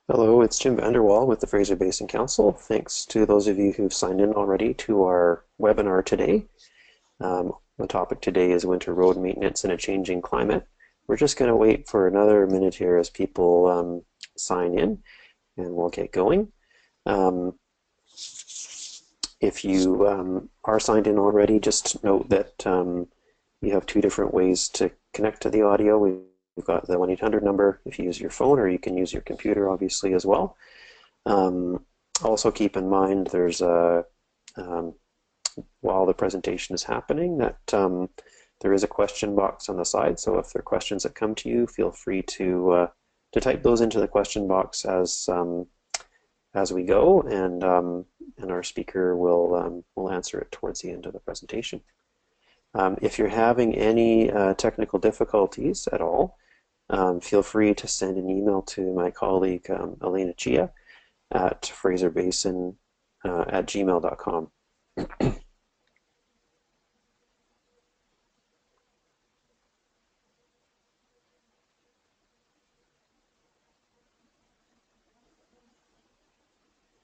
Hello, it's Jim Vanderwall with the Fraser Basin Council. Thanks to those of you who've signed in already to our webinar today. The topic today is winter road maintenance in a changing climate. We're just going to wait for another minute here as people sign in, and we'll get going. If you are signed in already, just note that you have two different ways to connect to the audio. We've got the 1-800 number if you use your phone, or you can use your computer, obviously, as well. Also keep in mind there's while the presentation is happening that there is a question box on the side, so if there are questions that come to you, feel free to type those into the question box as we go, and our speaker will answer it towards the end of the presentation. If you're having any technical difficulties at all, feel free to send an email to my colleague Elena Chia at fraserbasin@gmail.com.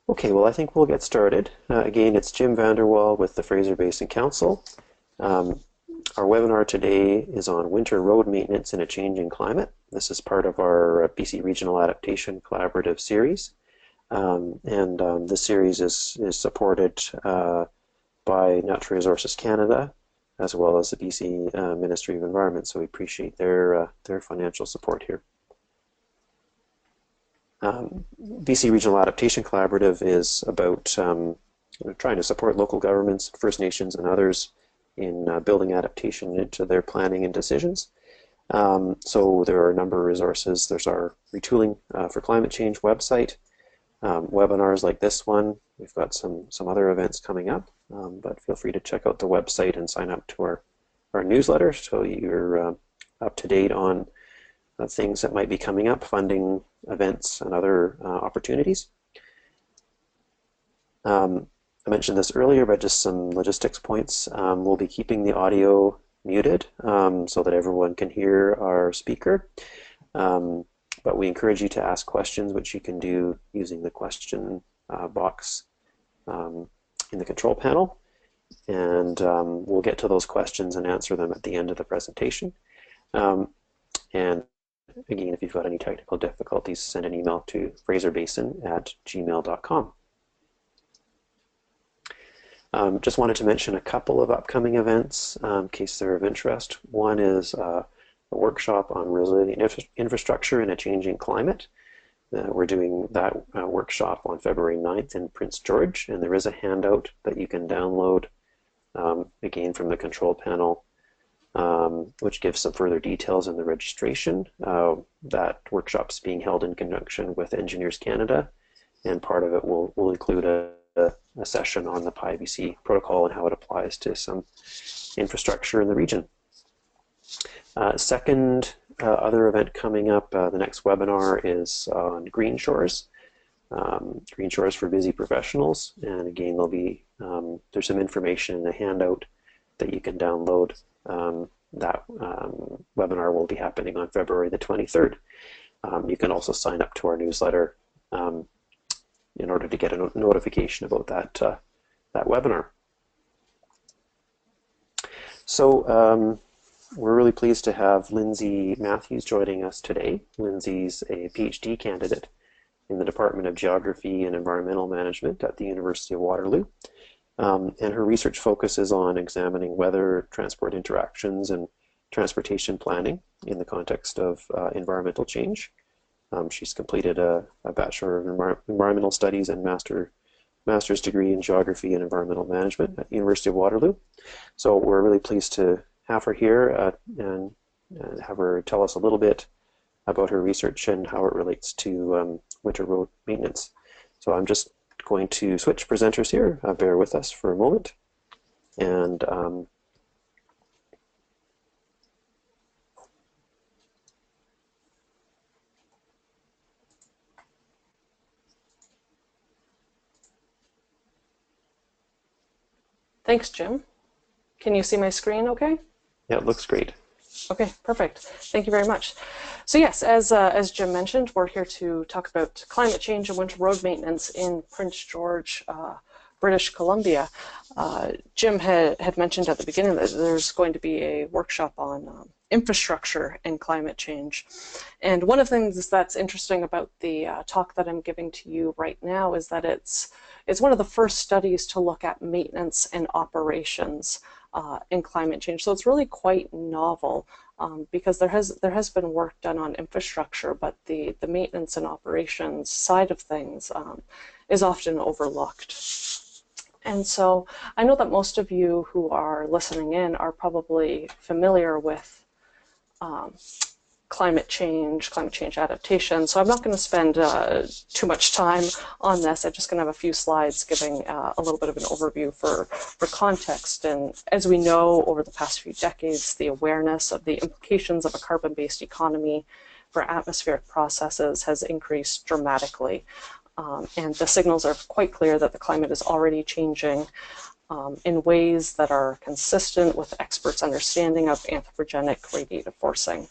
Okay, well, I think we'll get started. Again, it's Jim Vanderwall with the Fraser Basin Council. Our webinar today is on winter road maintenance in a changing climate. This is part of our BC Regional Adaptation Collaborative series. This series is supported by Natural Resources Canada, as well as the BC Ministry of Environment, so we appreciate their financial support here. BC Regional Adaptation Collaborative is about trying to support local governments, First Nations, and others in building adaptation into their planning and decisions. So there are a number of resources. There's our Retooling for Climate Change website, webinars like this one. We've got some other events coming up, but feel free to check out the website and sign up to our newsletter so you're up to date on things that might be coming up, funding, events, and other opportunities. I mentioned this earlier, but just some logistics points. We'll be keeping the audio muted so that everyone can hear our speaker. But we encourage you to ask questions, which you can do using the question box in the control panel. And we'll get to those questions and answer them at the end of the presentation. And again, if you've got any technical difficulties, send an email to fraserbasin@gmail.com. Just wanted to mention a couple of upcoming events in case they're of interest. One is a workshop on resilient infrastructure in a changing climate. We're doing that workshop on February 9th in Prince George, and there is a handout that you can download, again, from the control panel, which gives some further details in the registration. That workshop's being held in conjunction with Engineers Canada, and part of it will include a session on the PIBC protocol and how it applies to some infrastructure in the region. Second other event coming up, the next webinar is on green shores. Green shores for busy professionals, and again there's some information in the handout that you can download. That webinar will be happening on February the 23rd. You can also sign up to our newsletter in order to get a notification about that webinar. So we're really pleased to have Lindsay Matthews joining us today. Lindsay's a PhD candidate in the Department of Geography and Environmental Management at the University of Waterloo. And her research focuses on examining weather, transport interactions, and transportation planning in the context of environmental change. She's completed a Bachelor of Environmental Studies and master's degree in Geography and Environmental Management at the University of Waterloo. So we're really pleased to have her here and have her tell us a little bit about her research and how it relates to winter road maintenance. So I'm just going to switch presenters here. Bear with us for a moment. And Thanks, Jim. Can you see my screen okay? yeah, it looks great. Okay, perfect. Thank you very much. So yes, as Jim mentioned, we're here to talk about climate change and winter road maintenance in Prince George, British Columbia. Jim had mentioned at the beginning that there's going to be a workshop on infrastructure and climate change. And one of the things that's interesting about the talk that I'm giving to you right now is that it's one of the first studies to look at maintenance and operations in climate change. So it's really quite novel because there has been work done on infrastructure, but the maintenance and operations side of things is often overlooked. And so I know that most of you who are listening in are probably familiar with climate change adaptation. So I'm not going to spend too much time on this. I'm just going to have a few slides giving a little bit of an overview for context. And as we know, over the past few decades, the awareness of the implications of a carbon-based economy for atmospheric processes has increased dramatically. And the signals are quite clear that the climate is already changing in ways that are consistent with experts' understanding of anthropogenic radiative forcing.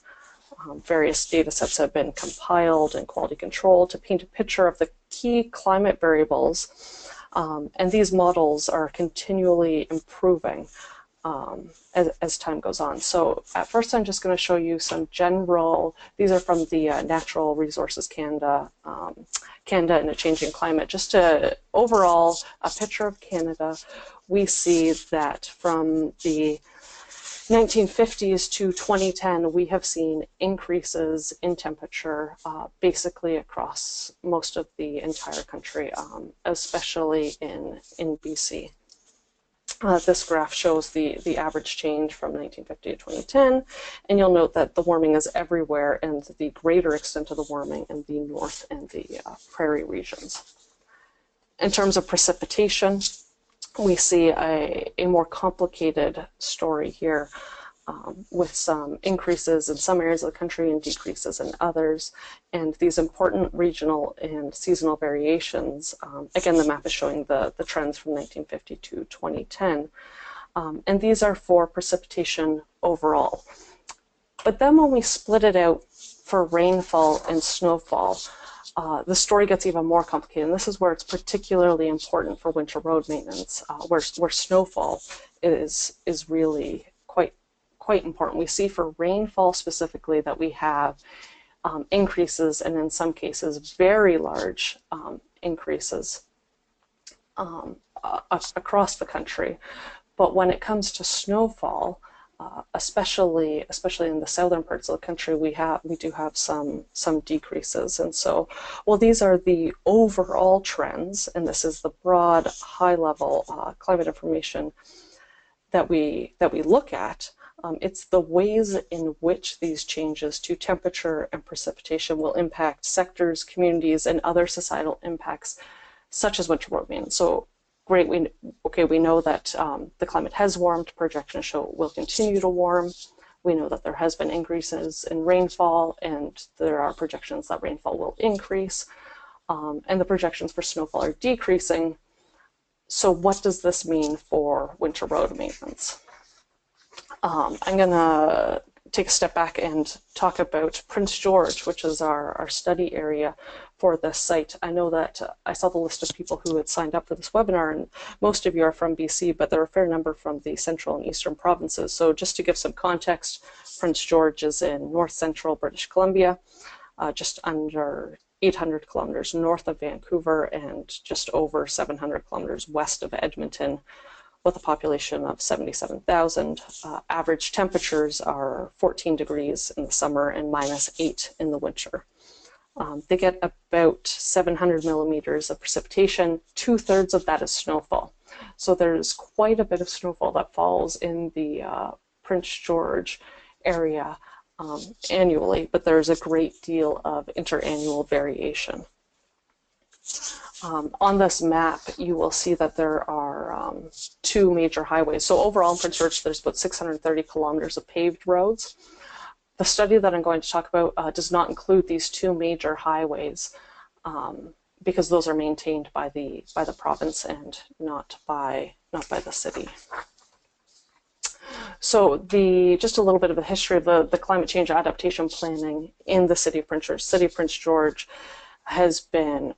Various data sets have been compiled and quality controlled to paint a picture of the key climate variables, and these models are continually improving as time goes on. So at first I'm just going to show you some general, these are from the Natural Resources Canada, Canada in a Changing Climate. Just to overall a picture of Canada, we see that from the 1950s to 2010, we have seen increases in temperature basically across most of the entire country, especially in BC. This graph shows the average change from 1950 to 2010, and you'll note that the warming is everywhere, and the greater extent of the warming in the north and the prairie regions. In terms of precipitation, we see a more complicated story here with some increases in some areas of the country and decreases in others. And these important regional and seasonal variations, again, the map is showing the trends from 1950 to 2010. And these are for precipitation overall. But then when we split it out for rainfall and snowfall, the story gets even more complicated, and this is where it's particularly important for winter road maintenance, where snowfall is really quite important. We see for rainfall specifically that we have increases, and in some cases very large increases across the country. But when it comes to snowfall, especially in the southern parts of the country, we do have some decreases. And so, well, these are the overall trends, and this is the broad, high-level climate information that we look at. It's the ways in which these changes to temperature and precipitation will impact sectors, communities, and other societal impacts, such as winter road maintenance. So great, we know that the climate has warmed, projections show will continue to warm. We know that there has been increases in rainfall, and there are projections that rainfall will increase, and the projections for snowfall are decreasing. So what does this mean for winter road maintenance? I'm going to take a step back and talk about Prince George, which is our study area for this site. I know that I saw the list of people who had signed up for this webinar, and most of you are from BC, but there are a fair number from the central and eastern provinces. So just to give some context, Prince George is in north central British Columbia, just under 800 kilometers north of Vancouver and just over 700 kilometers west of Edmonton, with a population of 77,000. Average temperatures are 14 degrees in the summer and -8 in the winter. They get about 700 millimeters of precipitation. 2/3 of that is snowfall. So there's quite a bit of snowfall that falls in the Prince George area annually, but there's a great deal of interannual variation. On this map, you will see that there are two major highways. So overall in Prince George, there's about 630 kilometers of paved roads. The study that I'm going to talk about does not include these two major highways because those are maintained by the province and not by the city. So just a little bit of the history of the climate change adaptation planning in the City of Prince George. City of Prince George has been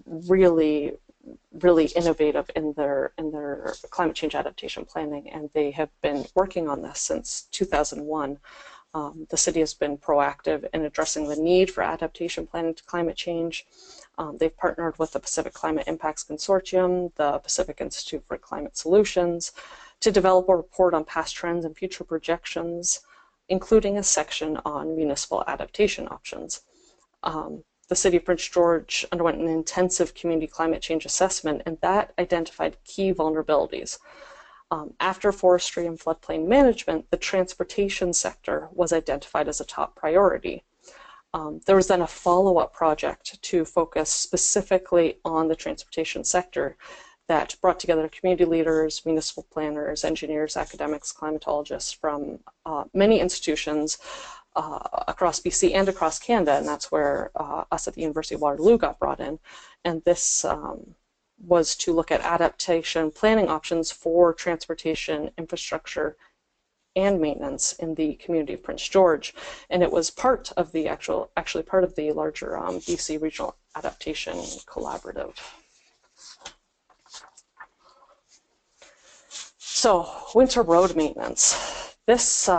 really innovative in their climate change adaptation planning, and they have been working on this since 2001. The city has been proactive in addressing the need for adaptation planning to climate change. They've partnered with the Pacific Climate Impacts Consortium, the Pacific Institute for Climate Solutions, to develop a report on past trends and future projections, including a section on municipal adaptation options. The City of Prince George underwent an intensive community climate change assessment, and that identified key vulnerabilities. After forestry and floodplain management, the transportation sector was identified as a top priority. There was then a follow-up project to focus specifically on the transportation sector that brought together community leaders, municipal planners, engineers, academics, climatologists from many institutions across BC and across Canada, and that's where us at the University of Waterloo got brought in. And this was to look at adaptation planning options for transportation, infrastructure, and maintenance in the community of Prince George. And it was part of the actually part of the larger BC Regional Adaptation Collaborative. So, winter road maintenance. This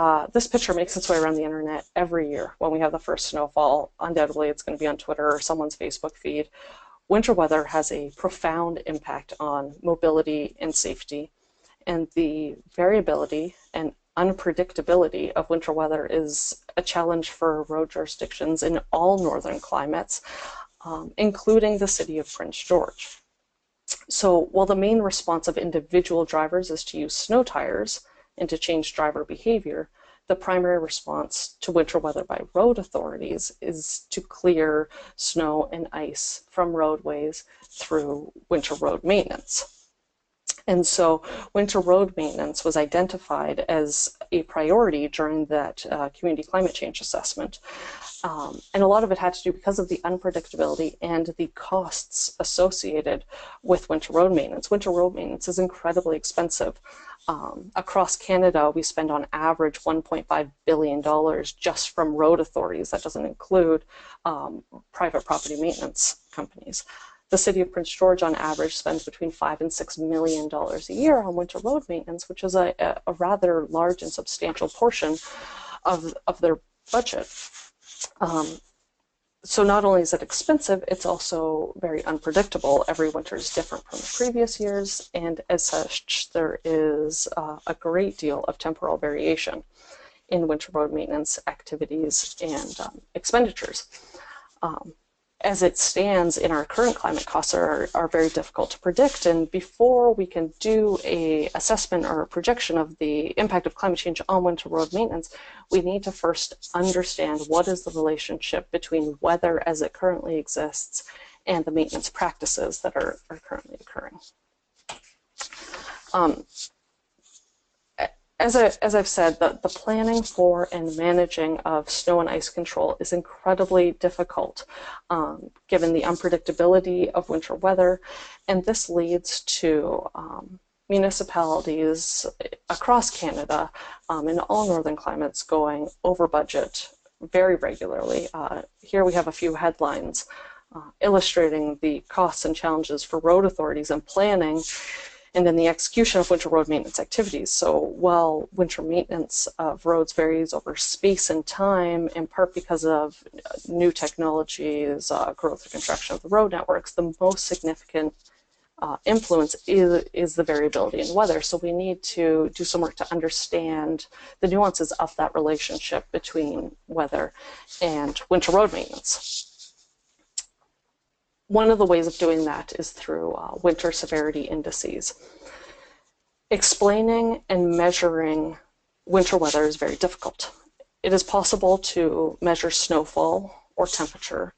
picture makes its way around the internet every year when we have the first snowfall. Undoubtedly, it's going to be on Twitter or someone's Facebook feed. Winter weather has a profound impact on mobility and safety, and the variability and unpredictability of winter weather is a challenge for road jurisdictions in all northern climates, including the City of Prince George. So while the main response of individual drivers is to use snow tires and to change driver behavior, the primary response to winter weather by road authorities is to clear snow and ice from roadways through winter road maintenance. And so winter road maintenance was identified as a priority during that community climate change assessment. And a lot of it had to do because of the unpredictability and the costs associated with winter road maintenance. Winter road maintenance is incredibly expensive. Across Canada, we spend on average $1.5 billion just from road authorities. That doesn't include private property maintenance companies. The City of Prince George, on average, spends between $5 and $6 million a year on winter road maintenance, which is a rather large and substantial portion of their budget. So not only is it expensive, it's also very unpredictable. Every winter is different from the previous years, and as such, there is a great deal of temporal variation in winter road maintenance activities and expenditures. As it stands in our current climate, costs are very difficult to predict, and before we can do an assessment or a projection of the impact of climate change on winter road maintenance, we need to first understand what is the relationship between weather as it currently exists and the maintenance practices that are currently occurring. As I've said, the planning for and managing of snow and ice control is incredibly difficult given the unpredictability of winter weather, and this leads to municipalities across Canada in all northern climates going over budget very regularly. Here we have a few headlines illustrating the costs and challenges for road authorities in planning and in the execution of winter road maintenance activities. So while winter maintenance of roads varies over space and time, in part because of new technologies, growth or construction of the road networks, the most significant influence is the variability in weather. So we need to do some work to understand the nuances of that relationship between weather and winter road maintenance. One of the ways of doing that is through winter severity indices. Explaining and measuring winter weather is very difficult. It is possible to measure snowfall or temperature,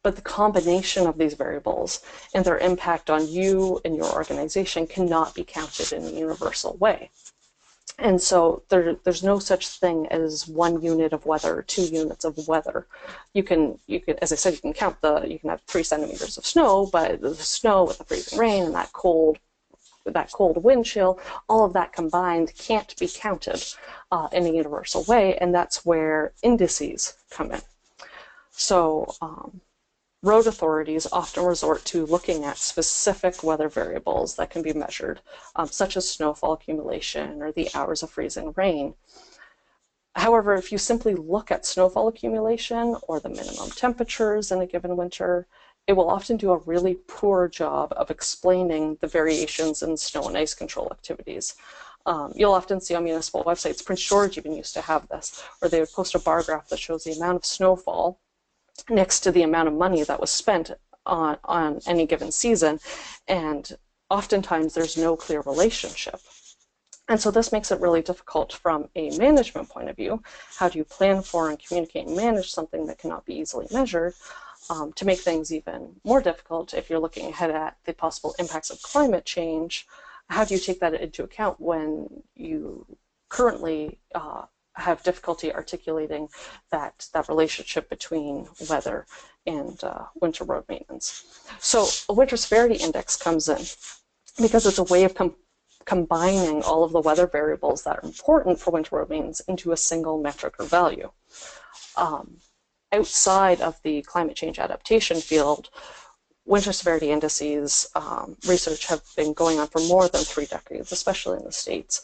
but the combination of these variables and their impact on you and your organization cannot be counted in a universal way. And so there's no such thing as one unit of weather or 2 units of weather. You can, as I said, you can have 3 centimeters of snow, but the snow with the freezing rain and that cold that cold wind chill, all of that combined can't be counted in a universal way, and that's where indices come in. So road authorities often resort to looking at specific weather variables that can be measured, such as snowfall accumulation or the hours of freezing rain. However, if you simply look at snowfall accumulation or the minimum temperatures in a given winter, it will often do a really poor job of explaining the variations in snow and ice control activities. You'll often see on municipal websites, Prince George even used to have this, where they would post a bar graph that shows the amount of snowfall next to the amount of money that was spent on any given season, and oftentimes there's no clear relationship. And so this makes it really difficult from a management point of view. How do you plan for and communicate and manage something that cannot be easily measured? To make things even more difficult, if you're looking ahead at the possible impacts of climate change, how do you take that into account when you currently have difficulty articulating that relationship between weather and winter road maintenance? So a winter severity index comes in because it's a way of combining all of the weather variables that are important for winter road maintenance into a single metric or value. Outside of the climate change adaptation field, winter severity indices research have been going on for more than 3 decades, especially in the States.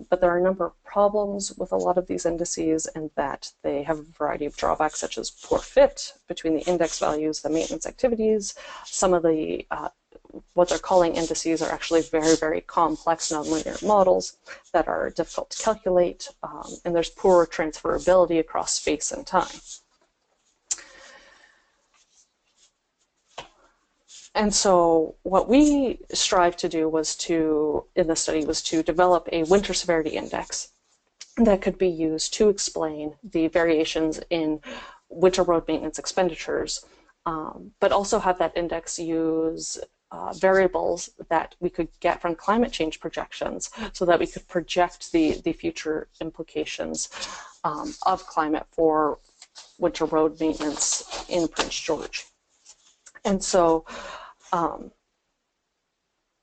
But there are a number of problems with a lot of these indices, and that they have a variety of drawbacks, such as poor fit between the index values, the maintenance activities. Some of the what they're calling indices are actually very, very complex nonlinear models that are difficult to calculate, and there's poor transferability across space and time. And so what we strive to do in the study was to develop a winter severity index that could be used to explain the variations in winter road maintenance expenditures, but also have that index use variables that we could get from climate change projections, so that we could project the future implications of climate for winter road maintenance in Prince George. And so,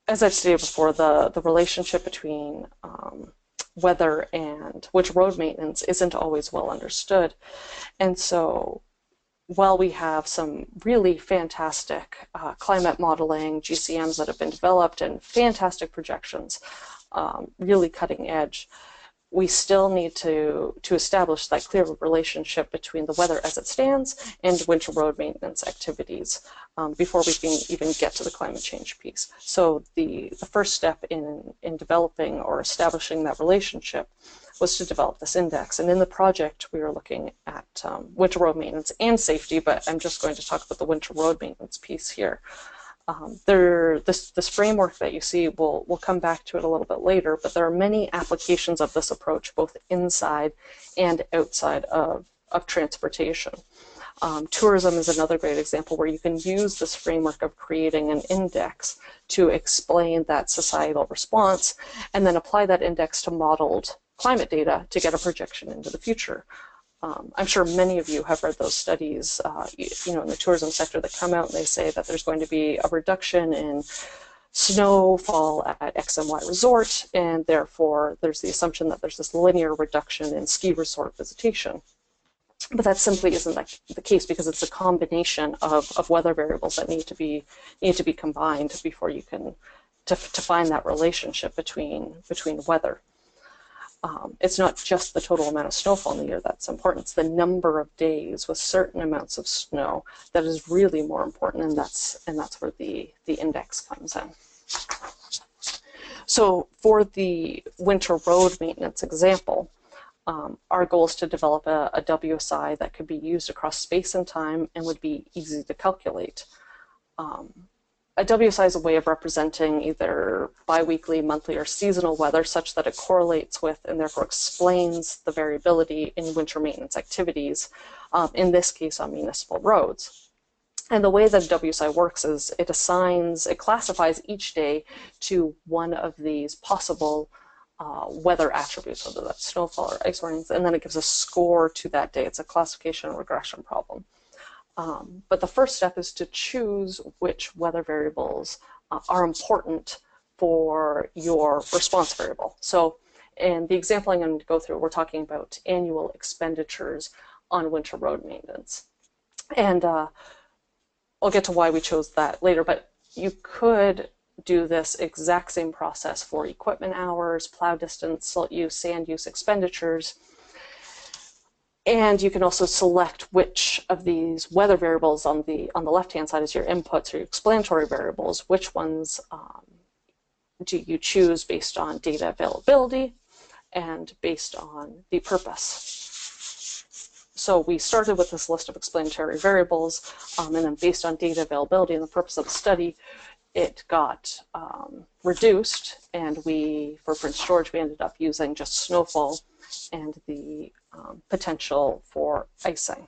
as I've stated before, the relationship between weather and winter road maintenance isn't always well understood. And so, while we have some really fantastic climate modeling, GCMs that have been developed, and fantastic projections, really cutting edge, we still need to establish that clear relationship between the weather as it stands and winter road maintenance activities before we can even get to the climate change piece. So the first step in developing or establishing that relationship was to develop this index. And in the project, we were looking at winter road maintenance and safety, but I'm just going to talk about the winter road maintenance piece here. This framework that you see, we'll come back to it a little bit later, but there are many applications of this approach, both inside and outside of transportation. Tourism is another great example where you can use this framework of creating an index to explain that societal response, and then apply that index to modeled climate data to get a projection into the future. I'm sure many of you have read those studies, in the tourism sector, that come out and they say that there's going to be a reduction in snowfall at X and Y resort, and therefore there's the assumption that there's this linear reduction in ski resort visitation. But that simply isn't the case, because it's a combination of weather variables that need to be combined before you can to find that relationship between weather. It's not just the total amount of snowfall in the year that's important. It's the number of days with certain amounts of snow that is really more important, and that's where the index comes in. So for the winter road maintenance example, our goal is to develop a WSI that could be used across space and time and would be easy to calculate. A WSI is a way of representing either biweekly, monthly, or seasonal weather such that it correlates with and therefore explains the variability in winter maintenance activities, in this case on municipal roads. And the way that a WSI works is it classifies each day to one of these possible weather attributes, whether that's snowfall or ice warnings, and then it gives a score to that day. It's a classification and regression problem. But the first step is to choose which weather variables are important for your response variable. So in the example I'm going to go through, we're talking about annual expenditures on winter road maintenance. And I'll get to why we chose that later, but you could do this exact same process for equipment hours, plow distance, salt use, sand use expenditures. And you can also select which of these weather variables on the left-hand side is your inputs or your explanatory variables. Which ones do you choose based on data availability and based on the purpose? So we started with this list of explanatory variables, and then based on data availability and the purpose of the study, it got reduced, and for Prince George, we ended up using just snowfall and the potential for icing.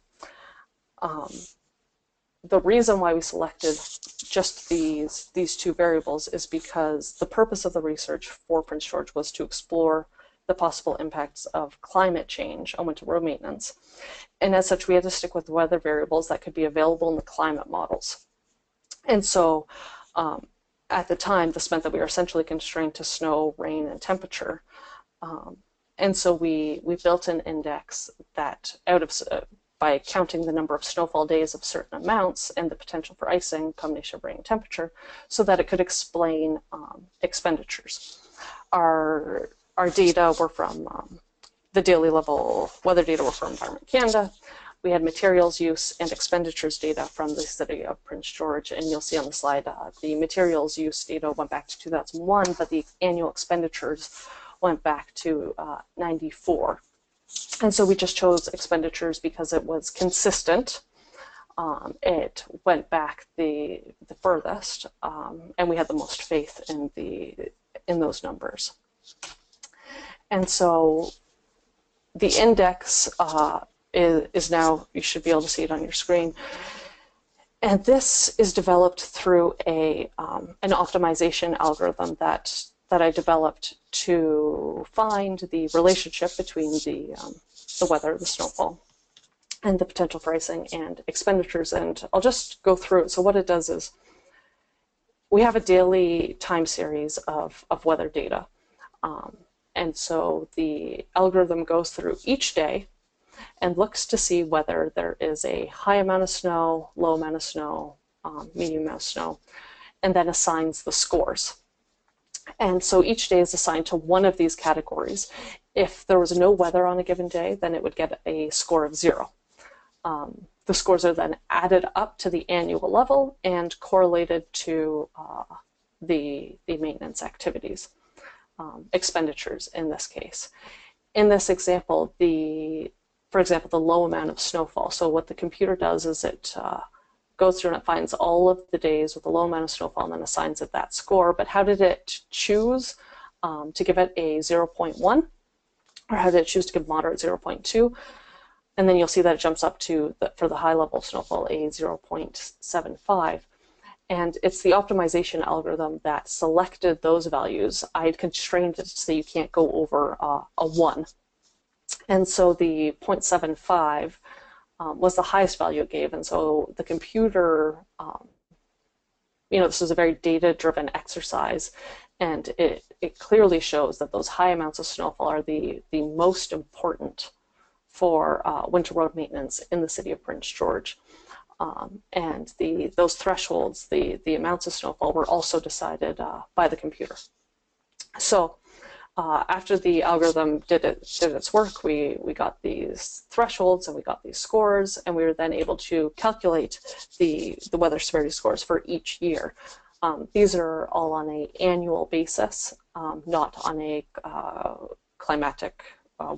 The reason why we selected just these two variables is because the purpose of the research for Prince George was to explore the possible impacts of climate change on winter road maintenance. And as such, we had to stick with weather variables that could be available in the climate models. And so at the time, this meant that we were essentially constrained to snow, rain, and temperature. And so we built an index that by counting the number of snowfall days of certain amounts and the potential for icing, combination of rain and temperature, so that it could explain expenditures. Our data were from the daily level weather data were from Environment Canada. We had materials use and expenditures data from the city of Prince George, and you'll see on the slide the materials use data went back to 2001, but the annual expenditures went back to 94. And so we just chose expenditures because it was consistent. It went back the furthest, and we had the most faith in those numbers. And so the index is now, you should be able to see it on your screen. And this is developed through an optimization algorithm that I developed to find the relationship between the weather, the snowfall, and the potential for icing and expenditures. And I'll just go through it. So what it does is we have a daily time series of weather data. And so the algorithm goes through each day and looks to see whether there is a high amount of snow, low amount of snow, medium amount of snow, and then assigns the scores. And so each day is assigned to one of these categories. If there was no weather on a given day, then it would get a score of 0. The scores are then added up to the annual level and correlated to the maintenance activities, expenditures in this case. In this example, for example, the low amount of snowfall. So what the computer does is it goes through and it finds all of the days with a low amount of snowfall and then assigns it that score. But how did it choose to give it a 0.1? Or how did it choose to give moderate 0.2? And then you'll see that it jumps up to, for the high level snowfall, a 0.75. And it's the optimization algorithm that selected those values. I had constrained it so you can't go over a 1. And so the 0.75 was the highest value it gave. And so the computer, this is a very data-driven exercise, and it clearly shows that those high amounts of snowfall are the most important for winter road maintenance in the city of Prince George. And those thresholds, the amounts of snowfall, were also decided by the computer. So after the algorithm did its work, we got these thresholds and we got these scores, and we were then able to calculate the weather severity scores for each year. These are all on an annual basis, not on a climatic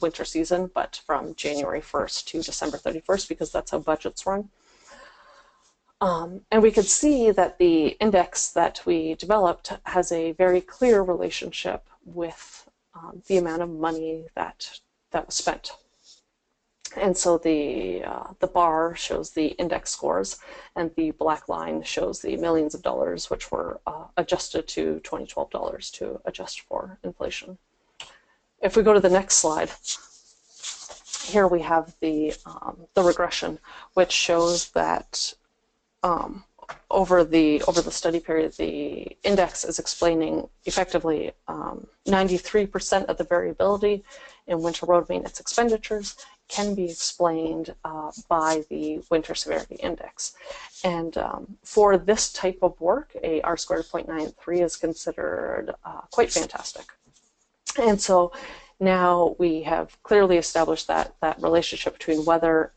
winter season, but from January 1st to December 31st, because that's how budgets run. And we could see that the index that we developed has a very clear relationship with the amount of money that was spent. And so the bar shows the index scores, and the black line shows the millions of dollars, which were adjusted to 2012 dollars to adjust for inflation. If we go to the next slide, here we have the regression, which shows that over the study period, the index is explaining effectively 93% of the variability in winter road maintenance expenditures can be explained by the winter severity index. And for this type of work, a R-squared of 0.93 is considered quite fantastic. And so now we have clearly established that relationship between weather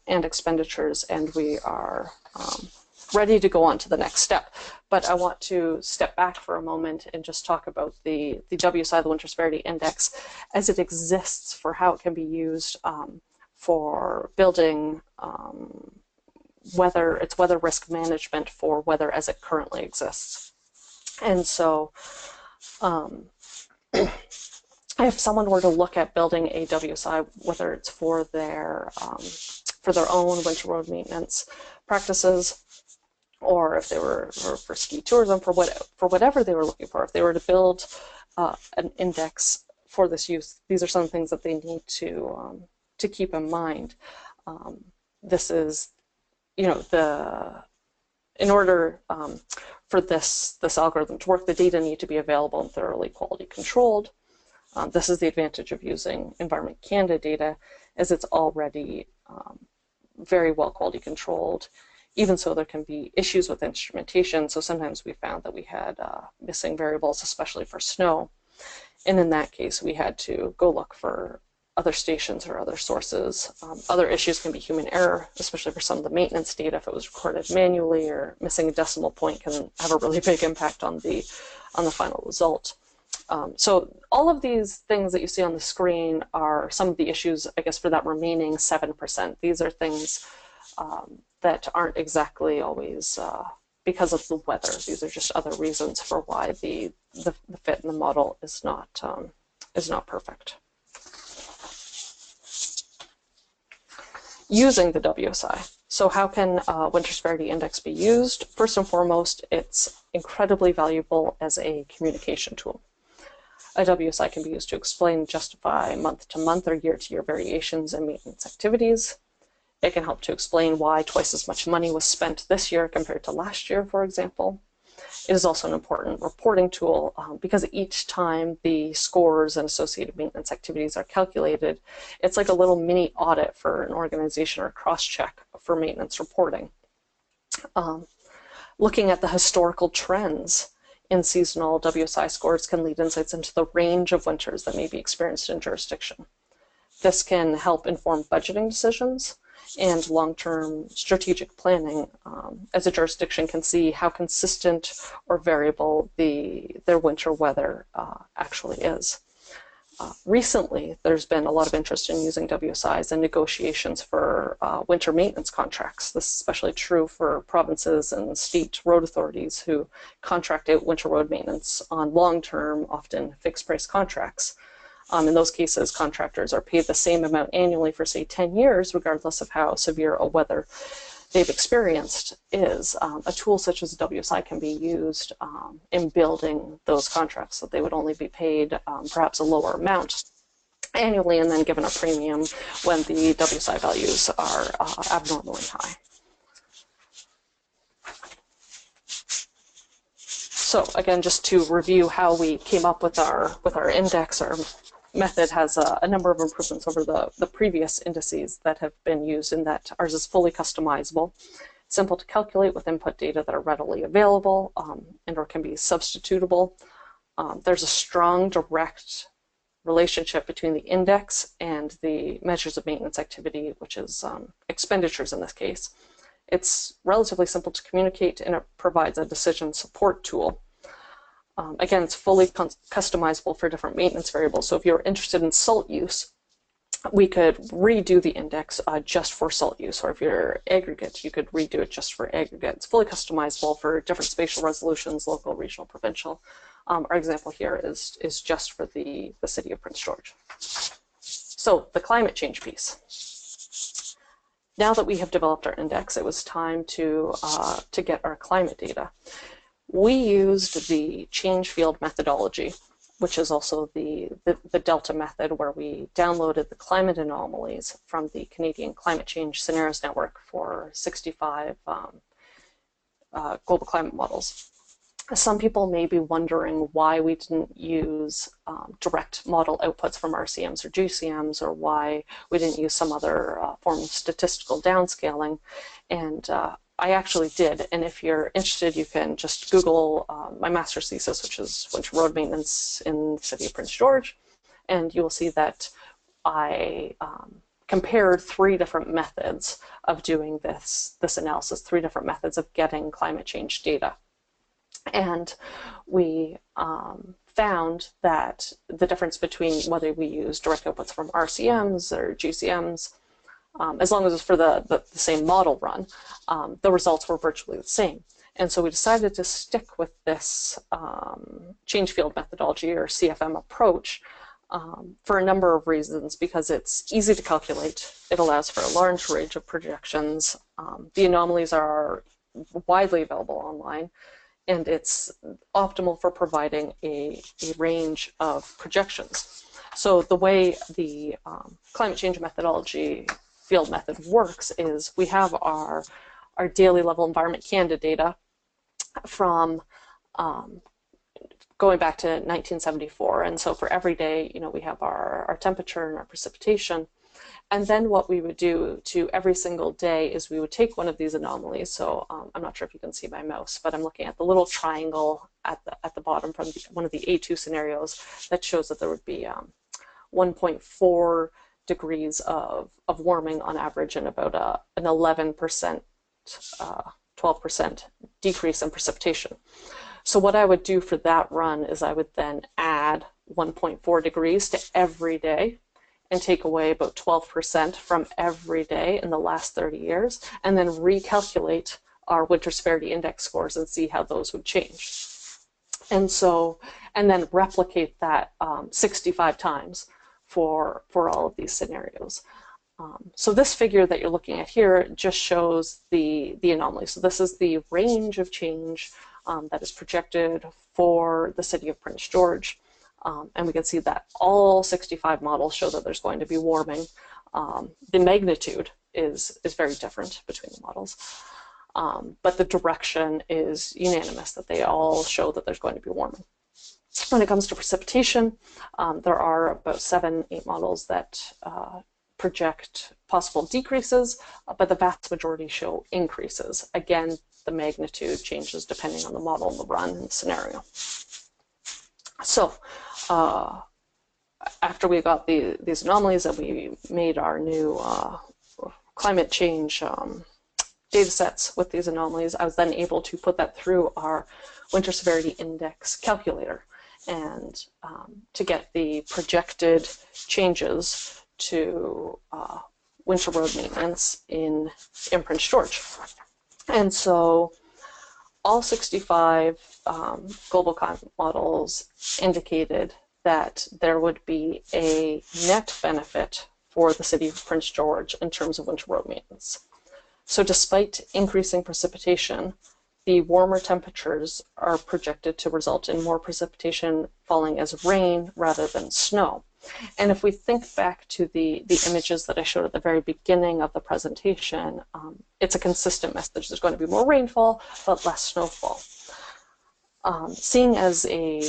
and expenditures, and we are ready to go on to the next step. But I want to step back for a moment and just talk about the WSI, the Winter Severity Index, as it exists, for how it can be used for building weather risk management for weather as it currently exists. And so if someone were to look at building a WSI, whether it's for their own winter road maintenance practices, or if they were for ski tourism, for whatever they were looking for, if they were to build an index for this use, these are some things that they need to keep in mind. This is, in order for this algorithm to work, the data need to be available and thoroughly quality controlled. This is the advantage of using Environment Canada data, as it's already very well quality controlled. Even so, there can be issues with instrumentation. So sometimes we found that we had missing variables, especially for snow. And in that case, we had to go look for other stations or other sources. Other issues can be human error, especially for some of the maintenance data. If it was recorded manually, or missing a decimal point can have a really big impact on the final result. So all of these things that you see on the screen are some of the issues, I guess, for that remaining 7%. These are things that aren't exactly always because of the weather. These are just other reasons for why the fit in the model is not perfect. Using the WSI. So how can Winter Severity Index be used? First and foremost, it's incredibly valuable as a communication tool. A WSI can be used to explain and justify month-to-month or year-to-year variations in maintenance activities. It can help to explain why twice as much money was spent this year compared to last year, for example. It is also an important reporting tool because each time the scores and associated maintenance activities are calculated, it's like a little mini audit for an organization, or a cross-check for maintenance reporting. Looking at the historical trends in seasonal WSI scores can lead insights into the range of winters that may be experienced in jurisdiction. This can help inform budgeting decisions and long-term strategic planning, as a jurisdiction can see how consistent or variable their winter weather actually is. Recently, there's been a lot of interest in using WSIs in negotiations for winter maintenance contracts. This is especially true for provinces and state road authorities who contract out winter road maintenance on long-term, often fixed-price contracts. In those cases, contractors are paid the same amount annually for, say, 10 years, regardless of how severe a weather they've experienced is. A tool such as WSI can be used in building those contracts, so they would only be paid perhaps a lower amount annually, and then given a premium when the WSI values are abnormally high. So again, just to review how we came up with our index, our method has a number of improvements over the previous indices that have been used, in that ours is fully customizable, simple to calculate with input data that are readily available and or can be substitutable. There's a strong direct relationship between the index and the measures of maintenance activity, which is expenditures in this case. It's relatively simple to communicate, and it provides a decision support tool. Again, it's fully customizable for different maintenance variables. So if you're interested in salt use, we could redo the index just for salt use, or if you're aggregate, you could redo it just for aggregate. It's fully customizable for different spatial resolutions, local, regional, provincial. Our example here is just for the city of Prince George. So the climate change piece. Now that we have developed our index, it was time to get our climate data. We used the change field methodology, which is also the Delta method, where we downloaded the climate anomalies from the Canadian Climate Change Scenarios Network for 65 global climate models. Some people may be wondering why we didn't use direct model outputs from RCMs or GCMs, or why we didn't use some other form of statistical downscaling. And I actually did. And if you're interested, you can just Google my master's thesis, which is winter road maintenance in the city of Prince George. And you will see that I compared 3 different methods of doing this analysis, 3 different methods of getting climate change data. And we found that the difference between whether we use direct outputs from RCMs or GCMs, as long as it's for the same model run, the results were virtually the same. And so we decided to stick with this change field methodology, or CFM approach, for a number of reasons, because it's easy to calculate, it allows for a large range of projections, the anomalies are widely available online, and it's optimal for providing a range of projections. So the way the climate change methodology field method works is we have our daily level environment Canada data from going back to 1974. And so for every day, we have our temperature and our precipitation. And then what we would do to every single day is we would take one of these anomalies. So I'm not sure if you can see my mouse, but I'm looking at the little triangle at the bottom from one of the A2 scenarios that shows that there would be 1.4 degrees of warming on average, and about an 11%, 12% decrease in precipitation. So what I would do for that run is I would then add 1.4 degrees to every day, and take away about 12% from every day in the last 30 years, and then recalculate our winter severity index scores and see how those would change. And then replicate that 65 times for all of these scenarios. So this figure that you're looking at here just shows the anomaly. So this is the range of change that is projected for the city of Prince George. And we can see that all 65 models show that there's going to be warming. The magnitude is very different between the models, but the direction is unanimous, that they all show that there's going to be warming. When it comes to precipitation, there are about 7-8 models that project possible decreases, but the vast majority show increases. Again, the magnitude changes depending on the model and the run and the scenario. So after we got these anomalies and we made our new climate change data sets with these anomalies, I was then able to put that through our winter severity index calculator, and to get the projected changes to winter road maintenance in Prince George. And so all 65 global climate models indicated that there would be a net benefit for the city of Prince George in terms of winter road maintenance. So despite increasing precipitation, the warmer temperatures are projected to result in more precipitation falling as rain rather than snow. And if we think back to the images that I showed at the very beginning of the presentation, it's a consistent message. There's going to be more rainfall, but less snowfall. Seeing as a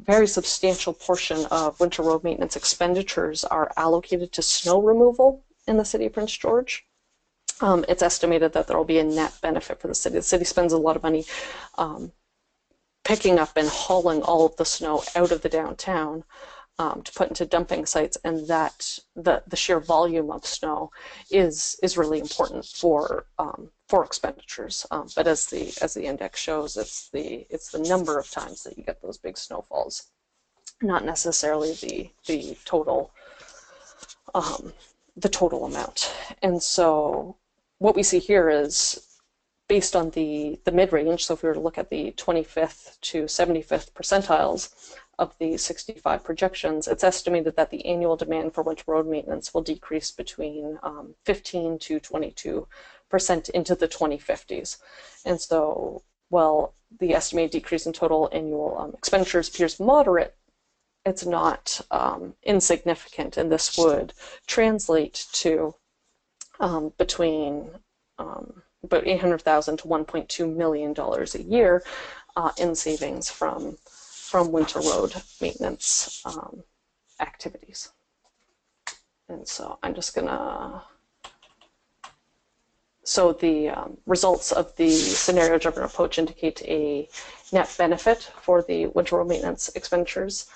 very substantial portion of winter road maintenance expenditures are allocated to snow removal in the city of Prince George, it's estimated that there will be a net benefit for the city. The city spends a lot of money picking up and hauling all of the snow out of the downtown to put into dumping sites, and that the sheer volume of snow is really important for expenditures. But as the index shows, it's the number of times that you get those big snowfalls, not necessarily the total amount. And so what we see here is based on the mid-range. So if we were to look at the 25th to 75th percentiles of the 65 projections, it's estimated that the annual demand for winter road maintenance will decrease between 15 to 22% into the 2050s. And so, while the estimated decrease in total annual expenditures appears moderate, it's not insignificant, and this would translate to between about $800,000 to $1.2 million a year in savings from winter road maintenance activities. And so I'm just gonna, so the results of the scenario-driven approach indicate a net benefit for the winter road maintenance expenditures,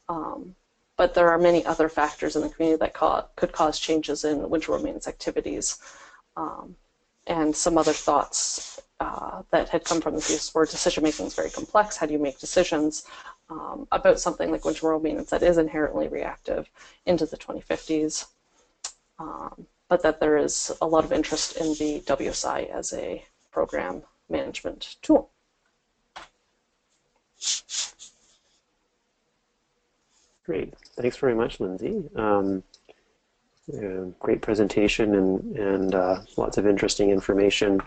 but there are many other factors in the community that could cause changes in winter road maintenance activities. And some other thoughts that had come from the piece were decision making is very complex. How do you make decisions about something like winter road maintenance that is inherently reactive into the 2050s? But that there is a lot of interest in the WSI as a program management tool. Great. Thanks very much, Lindsay. Great presentation and lots of interesting information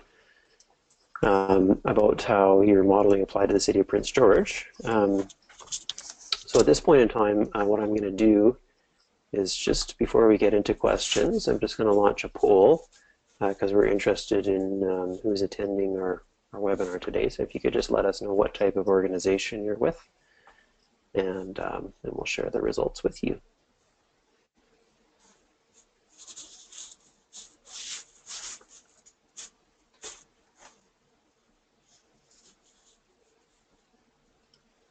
about how your modeling applied to the city of Prince George. So at this point in time, what I'm going to do is, just before we get into questions, I'm just going to launch a poll because we're interested in who's attending our webinar today. So if you could just let us know what type of organization you're with, and we'll share the results with you.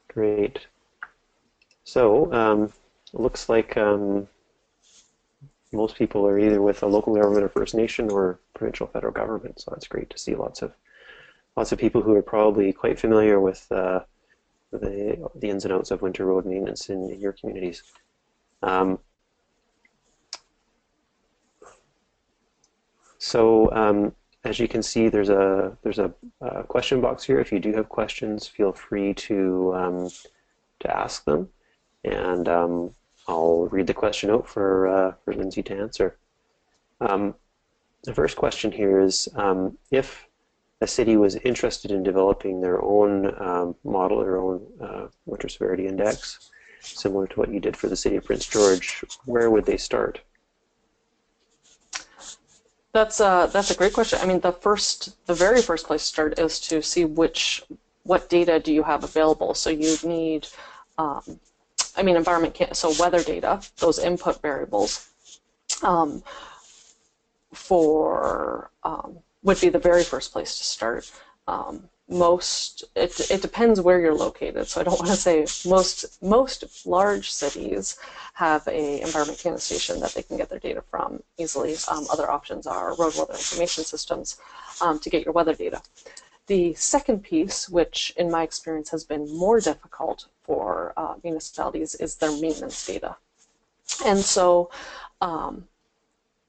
Great. So it looks like most people are either with a local government or First Nation or provincial federal government. So it's great to see lots of people who are probably quite familiar with the ins and outs of winter road maintenance in your communities. As you can see, there's a question box here. If you do have questions, feel free to ask them, and I'll read the question out for Lindsay to answer. The first question here is, if a city was interested in developing their own model, their own winter severity index, similar to what you did for the city of Prince George, where would they start? That's a great question. I mean, the very first place to start is to see what data do you have available. So you need, so weather data, those input variables, would be the very first place to start. It depends where you're located, so I don't want to say most large cities have a Environment Canada station that they can get their data from easily. Other options are road weather information systems to get your weather data. The second piece, which in my experience has been more difficult for municipalities, is their maintenance data. And so,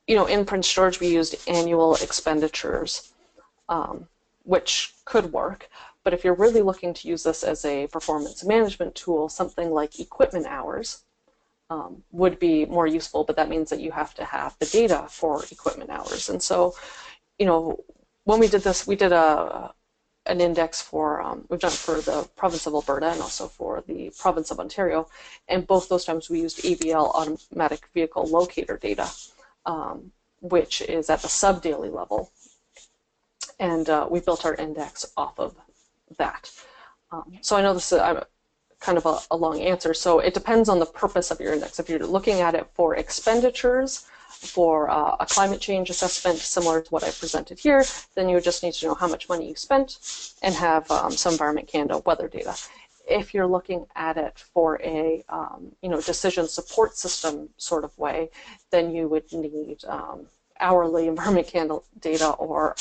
in Prince George we used annual expenditures, which could work, but if you're really looking to use this as a performance management tool, something like equipment hours would be more useful, but that means that you have to have the data for equipment hours. And so, when we did this, we did an index for, we've done it for the province of Alberta and also for the province of Ontario, and both those times we used AVL automatic vehicle locator data, which is at the sub-daily level. And we built our index off of that. So I know this is kind of a long answer. So it depends on the purpose of your index. If you're looking at it for expenditures, for a climate change assessment similar to what I presented here, then you would just need to know how much money you spent and have some Environment Canada weather data. If you're looking at it for a decision support system sort of way, then you would need hourly Environment Canada data, or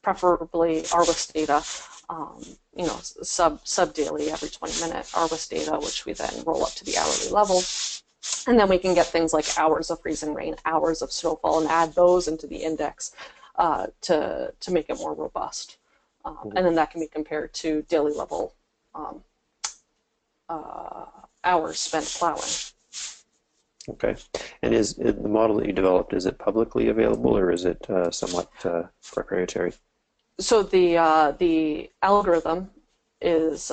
preferably ARWIS data, sub-daily, every 20-minute ARWIS data, which we then roll up to the hourly level. And then we can get things like hours of freezing rain, hours of snowfall, and add those into the index to make it more robust. And then that can be compared to daily level hours spent plowing. Okay. And is the model that you developed, is it publicly available, or is it somewhat proprietary? So the algorithm is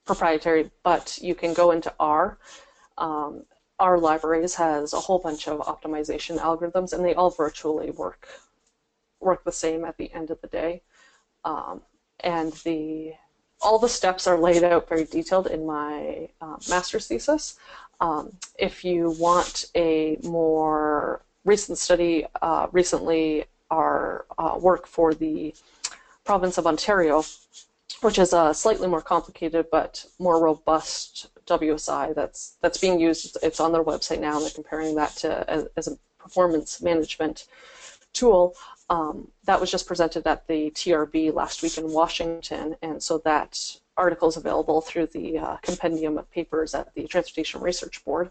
proprietary, but you can go into R. R libraries has a whole bunch of optimization algorithms, and they all virtually work work the same at the end of the day. And all the steps are laid out very detailed in my master's thesis. If you want a more recent study, recently our work for the province of Ontario, which is a slightly more complicated but more robust WSI that's being used. It's on their website now, and they're comparing that to as a performance management tool. That was just presented at the TRB last week in Washington, and so that article is available through the compendium of papers at the Transportation Research Board.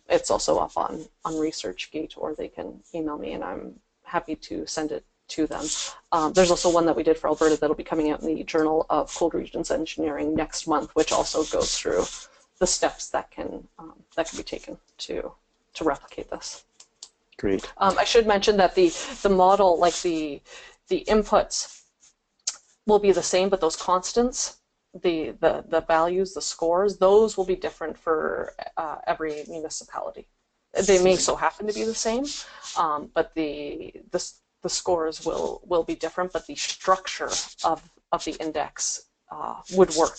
It's also up on ResearchGate, or they can email me, and I'm happy to send it to them. There's also one that we did for Alberta that'll be coming out in the Journal of Cold Regions Engineering next month, which also goes through the steps that can be taken to replicate this. Great. I should mention that the model, like the inputs, will be the same, but those constants, the values, the scores, those will be different for every municipality. They may so happen to be the same, but the scores will be different, but the structure of the index would work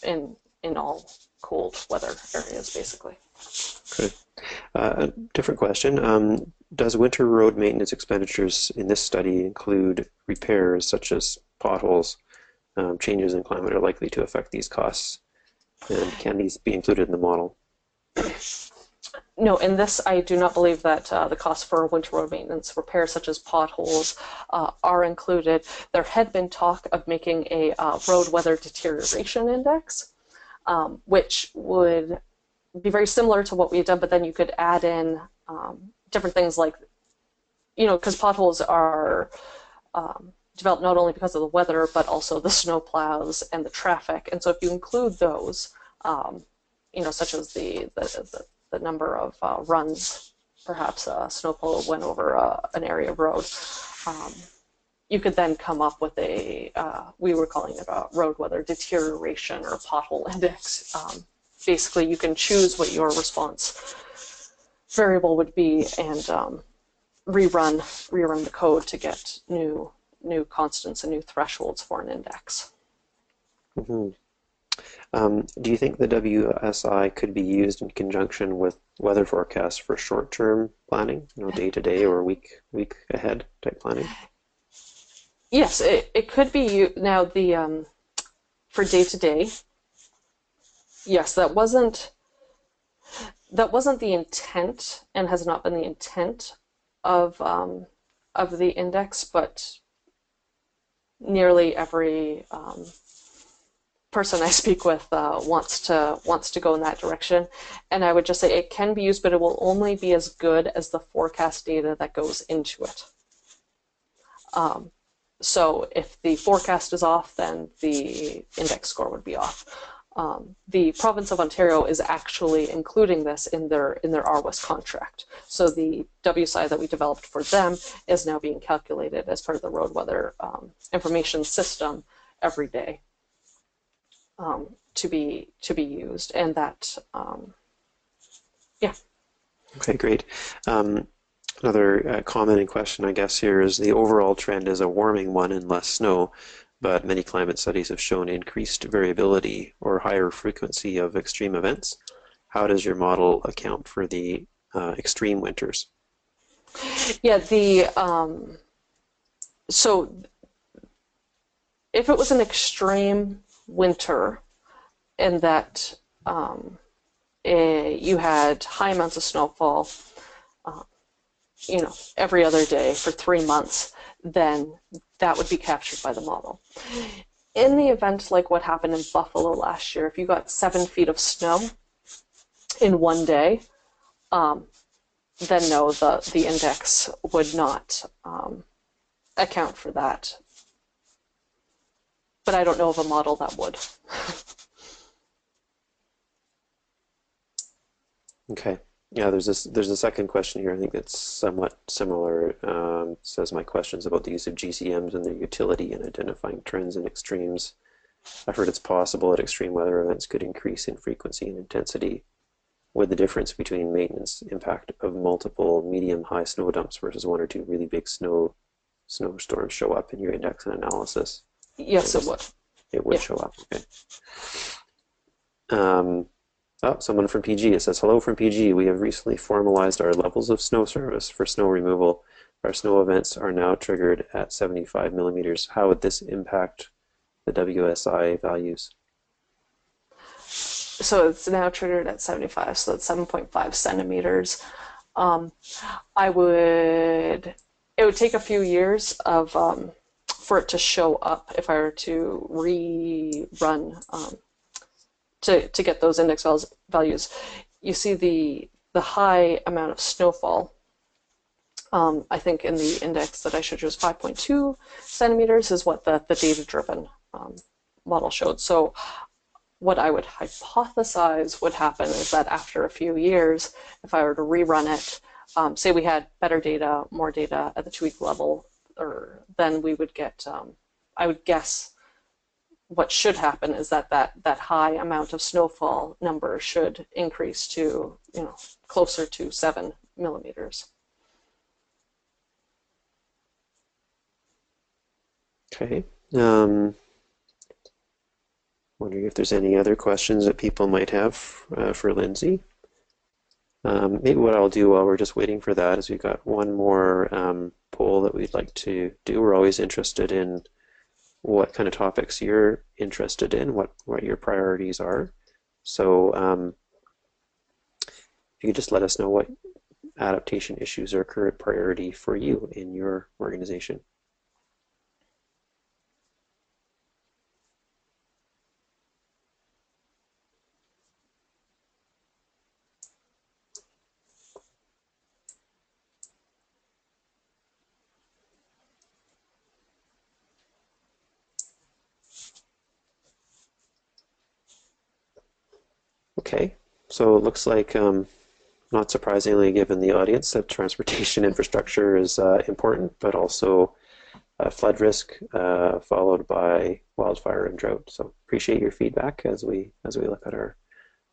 in all cold weather areas, basically. Okay. A different question. Does winter road maintenance expenditures in this study include repairs such as potholes? Changes in climate are likely to affect these costs, and can these be included in the model? No, in this, I do not believe that the costs for winter road maintenance repairs such as potholes are included. There had been talk of making a road weather deterioration index, which would be very similar to what we had done, but then you could add in different things like, because potholes are developed not only because of the weather, but also the snow plows and the traffic. And so if you include those, such as the number of runs, perhaps a snowplow went over an area of road, you could then come up with we were calling it a road weather deterioration or pothole index. Basically, you can choose what your response variable would be and rerun the code to get new constants and new thresholds for an index. Mm-hmm. Do you think the WSI could be used in conjunction with weather forecasts for short-term planning, day to day or week ahead type planning? Yes, it could be used. Now, for day to day, yes, that wasn't the intent and has not been the intent of the index, but nearly every person I speak with wants to go in that direction. And I would just say it can be used, but it will only be as good as the forecast data that goes into it. So if the forecast is off, then the index score would be off. The province of Ontario is actually including this in their RWIS contract. So the WSI that we developed for them is now being calculated as part of the road weather information system every day to be used, and that yeah. Okay, great. Another comment and question, I guess, here is the overall trend is a warming one and less snow, but many climate studies have shown increased variability or higher frequency of extreme events. How does your model account for the extreme winters? Yeah, so if it was an extreme winter in that you had high amounts of snowfall, every other day for 3 months, then that would be captured by the model. In the event like what happened in Buffalo last year, if you got 7 feet of snow in one day, then no, the index would not account for that. But I don't know of a model that would. Okay. Yeah, there's a second question here. I think that's somewhat similar. It says my questions about the use of GCMs and their utility in identifying trends and extremes. I've heard it's possible that extreme weather events could increase in frequency and intensity would the difference between maintenance impact of multiple medium-high snow dumps versus one or two really big snowstorms show up in your index and analysis? Yes, it would. It would show up, okay. Oh, someone from PG. It says, hello from PG. We have recently formalized our levels of snow service for snow removal. Our snow events are now triggered at 75 millimeters. How would this impact the WSI values? So it's now triggered at 75, so that's 7.5 centimeters. It would take a few years for it to show up if I were to rerun to get those index values. You see the high amount of snowfall. I think in the index that I showed you was 5.2 centimeters is what the data-driven model showed. So what I would hypothesize would happen is that after a few years, if I were to rerun it, say we had better data, more data at the 2-week level, then we would get, I would guess what should happen is that high amount of snowfall number should increase to, closer to 7 millimeters. Okay. Wondering if there's any other questions that people might have for Lindsay. Maybe what I'll do while we're just waiting for that is we've got one more poll that we'd like to do. We're always interested in what kind of topics you're interested in, what your priorities are. So if you could just let us know what adaptation issues are current priority for you in your organization. Okay, so it looks like, not surprisingly given the audience, that transportation infrastructure is important, but also flood risk followed by wildfire and drought. So appreciate your feedback as we look at our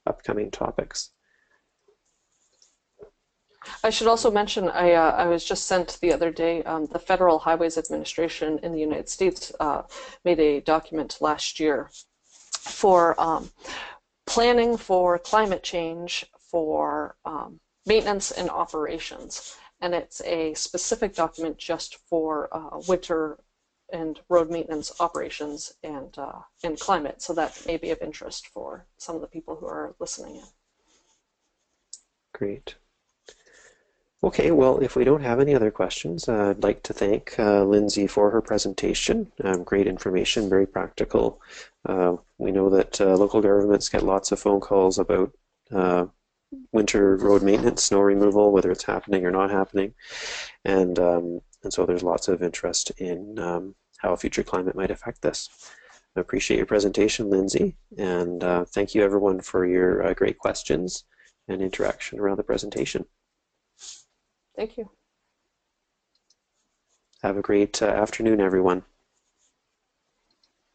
upcoming topics. I should also mention, I was just sent the other day, the Federal Highways Administration in the United States made a document last year for planning for climate change for maintenance and operations. And it's a specific document just for winter and road maintenance operations and climate. So that may be of interest for some of the people who are listening in. Great. Okay, well, if we don't have any other questions, I'd like to thank Lindsay for her presentation. Great information, very practical. We know that local governments get lots of phone calls about winter road maintenance, snow removal, whether it's happening or not happening. And so there's lots of interest in how a future climate might affect this. I appreciate your presentation, Lindsay, and thank you everyone for your great questions and interaction around the presentation. Thank you. Have a great afternoon, everyone.